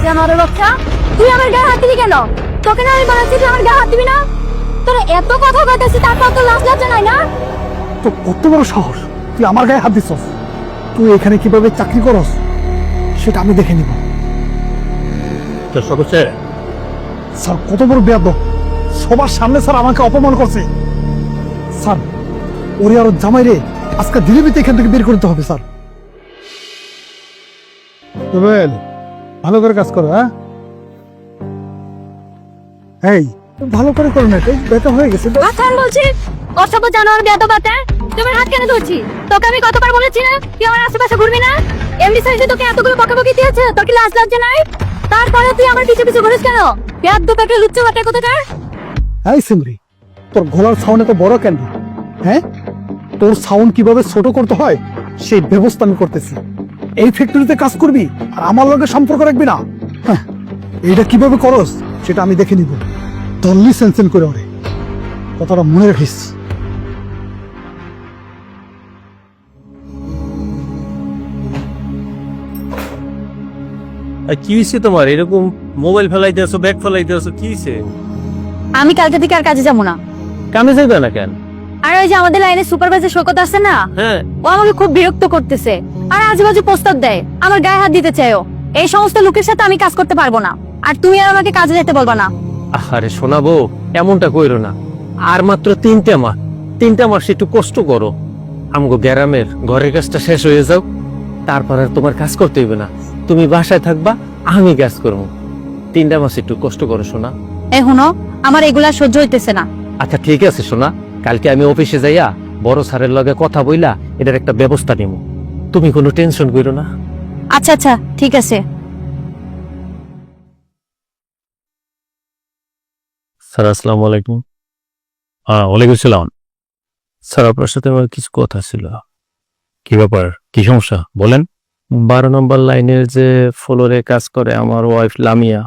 জানোয়ারের বাচ্চা, তুই আমার গায়ে হাত দিলি কেন? তোকে না আমি বলেছি তুই আমার গায়ে হাত দিবি না? তোর এত কথা বলতেছি তারপর তো লাজ লজ্জা নাই না? তো কত বড় সাহস, তুই আমার গায়ে হাত দিছস? তুই এখানে কিভাবে চাকরি করস সেটা আমি দেখে নিব। স্যার কত বড় বেয়াদব, সবার সামনে স্যার আমাকে অপমান করছে। স্যার ওরে আর জামাই রে আজকে ধীরে ধীরে এখান থেকে বের করতে হবে। স্যার ভালো করে কাজ করো। হ্যাঁ এই ভালো করে করো না, ব্যথা হয়ে গেছে। আচ্ছা আমি বলছি অসভ্য জানোয়ার বেয়াদব বাচ্চা, তোমার হাত কেন ধরছি? তোকে আমি কতবার বলেছি না তুই আমার আশেপাশে ঘুরবি না? এমনি সাইজে তোকে এতগুলো বকাবকি দিয়েছে, তোর কি লাজ লজ্জা নাই? তারপরে তুই আমার পিছু পিছু ঘুরিস কেন? বেয়াদব একটা লুচ্চু বাটা কোথাকার। এই সিমরি, তোর গলার সাউন্ড এত বড় কেন? হ্যাঁ, তোর সাউন্ড কিভাবে ছোট করতে হয় সেই ব্যবস্থা আমি করতেছি। এই ফ্যাক্টরিতে কাজ করবি আর আমার লগে সম্পর্ক রাখবি না। হ্যাঁ, এইটা কিভাবে করস সেটা আমি দেখে নিব। তল্লি সেনসেন করে ওরে, কথাটা মনে রাখিস। কি হয়েছে তোমার? এরকম মোবাইল ফেলাইতে আসো, ব্যাগ ফেলাইতে আসো, কি হয়েছে? আমি কালকে থেকে আর কাজে যাবো না। কামে যাইবে না কেন? আর ওই যে আমাদের লাইনে সুপারভাইজার শওকত আছে না, হ্যাঁ, ও আমাকে খুব বিরক্ত করতেছে আর আজেবাজে প্রস্তাব দেয়, আমার গায়ে হাত দিতে চায়ও। এই সমস্ত লোকের সাথে আমি কাজ করতে পারবো না, আর তুমি আর আমাকে কাজে যেতে বলবা না। আরে শোনাবো, এমনটা কইরো না। আর মাত্র 3টা মাস একটু কষ্ট করো। আমগো গ্রামের ঘরের কাজটা শেষ হয়ে যাও, তারপর আর তোমার কাজ করতে হইবে না। তুমি বাসায় থাকবা, আমি কাজ করবো। 3টা মাস একটু কষ্ট করো শোনা। এখনো আমার এগুলা সহ্য হইতেছে না। আচ্ছা ঠিক আছে শোনা, কালকে আমি অফিসে যাইয়া বড় স্যারের লগে কথা বইলা এটার একটা ব্যবস্থা নিব। তুমি কোনো টেনশন করো না। আচ্ছা আচ্ছা ঠিক আছে। স্যার আসসালামু আলাইকুম। ওয়ালাইকুম আসসালাম। স্যার আপনার সাথে আমার কিছু কথা ছিল। কি ব্যাপার, কি সমস্যা বলেন? 12 নম্বর লাইনের যে ফ্লোরে কাজ করে আমার ওয়াইফ লামিয়া,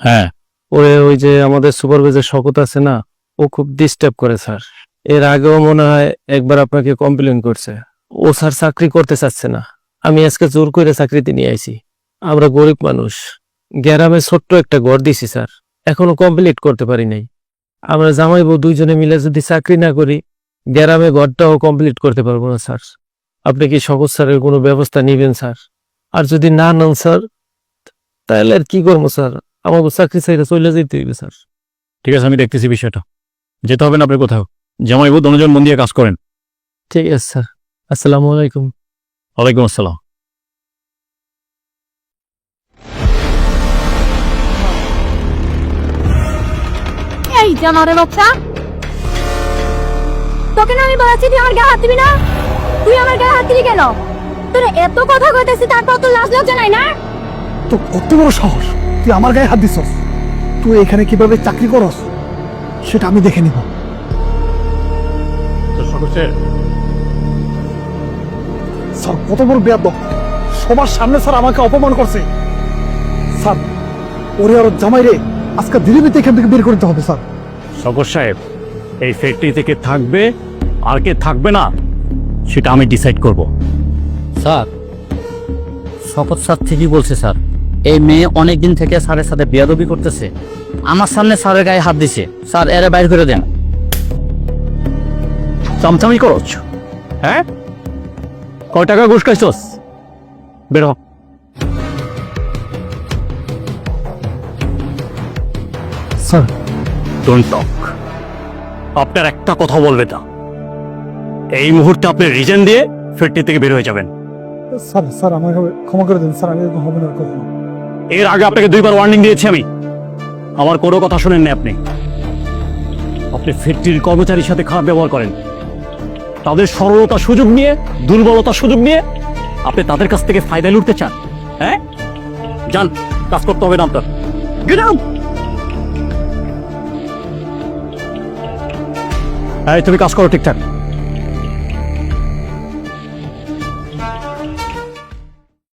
হ্যাঁ, ওই যে আমাদের সুপারভাইজার শওকত আছে না, ও খুব ডিস্টার্ব করে স্যার। এর আগেও মনে হয় একবার আপনাকে কমপ্লেন করছে। ও স্যার চাকরি করতে চাচ্ছে না। আমি আজকে জোর করে চাকরিতে নিয়ে আইছি। আমরা গরিব মানুষ, গ্রামে ছোট্ট একটা ঘর দিছি স্যার, এখনো কমপ্লিট করতে পারি নাই। আমরা জামাই বউ দুইজনে মিলে যদি চাকরি না করি, গ্রামে ঘরটাও কমপ্লিট করতে পারবো না স্যার। আপনি কি শওকত স্যারের কোনো ব্যবস্থা নিবেন স্যার? আর যদি না নেন স্যার, তাহলে আর কি করবো স্যার? আমাকে চাকরি চাইলে চলে যেতে হইবে স্যার। ঠিক আছে, আমি দেখতেছি বিষয়টা। যেতে হবে না আপনি কোথাও, জামাই বউ দুজন মন দিয়ে কাজ করেন। ঠিক আছে স্যার, আসসালামু আলাইকুম। ওয়ালাইকুম আসসালাম। এই জানোয়ারের বাচ্চা, তোকে না আমি বলেছি তুই আমার গায়ে হাত দিবি না? তুই আমার গায়ে হাত দিলি কেন? তোর এত কথা কইতেছি তারপর তো লাজ লজ্জা নাই না? তো কত বড় সাহস, তুই আমার গায়ে হাত দিছস? তুই এখানে কিভাবে চাকরি করস সেটা আমি দেখে নিব। স্যার কত বড় বেয়াদব, সবার সামনে স্যার আমাকে অপমান করছে। স্যার ওরে আর জামাই রে আজকে ধীরে ধীরে এখান থেকে বের করতে হবে। স্যার শওকত সাহেব, এই ফ্যাক্টরি থেকে থাকবে আর কে থাকবে না সেটা আমি ডিসাইড করব। স্যার শওকত স্যার ঠিকই বলছে স্যার। এই মেয়ে অনেকদিন থেকে স্যারের সাথে বেয়াদবি করতেছে, আমার সামনে স্যারের গায়ে হাত দিছে। স্যার এরে বাইর করে দেন। চামচামি করছ? হ্যাঁ, কয় টাকা ঘুষ খাইছস? বের হ। Sir don't talk. আপনার একটা কথা বলবে না। এই মুহূর্তে আপনি রিজেন দিয়ে ফ্যাক্টরি থেকে বের হয়ে যাবেন। স্যার স্যার আমাকে ক্ষমা করে দিন স্যার, আমি এরকম হবে না কখনো। এর আগে আপনাকে 2বার ওয়ার্নিং দিয়েছি আমি, আমার কোনো কথা শোনেন না আপনি। আপনি ফ্যাক্টরির কর্মচারীর সাথে খারাপ ব্যবহার করেন, তাদের সরলতা সুযোগ নিয়ে, দুর্বলতা সুযোগ নিয়ে আপনি তাদের কাছ থেকে ফায়দা লুটতে চান। হ্যাঁ, যান, কাজ করতে হবে না আপনার। Get out. এই তুমি কাজ করো ঠিকঠাক।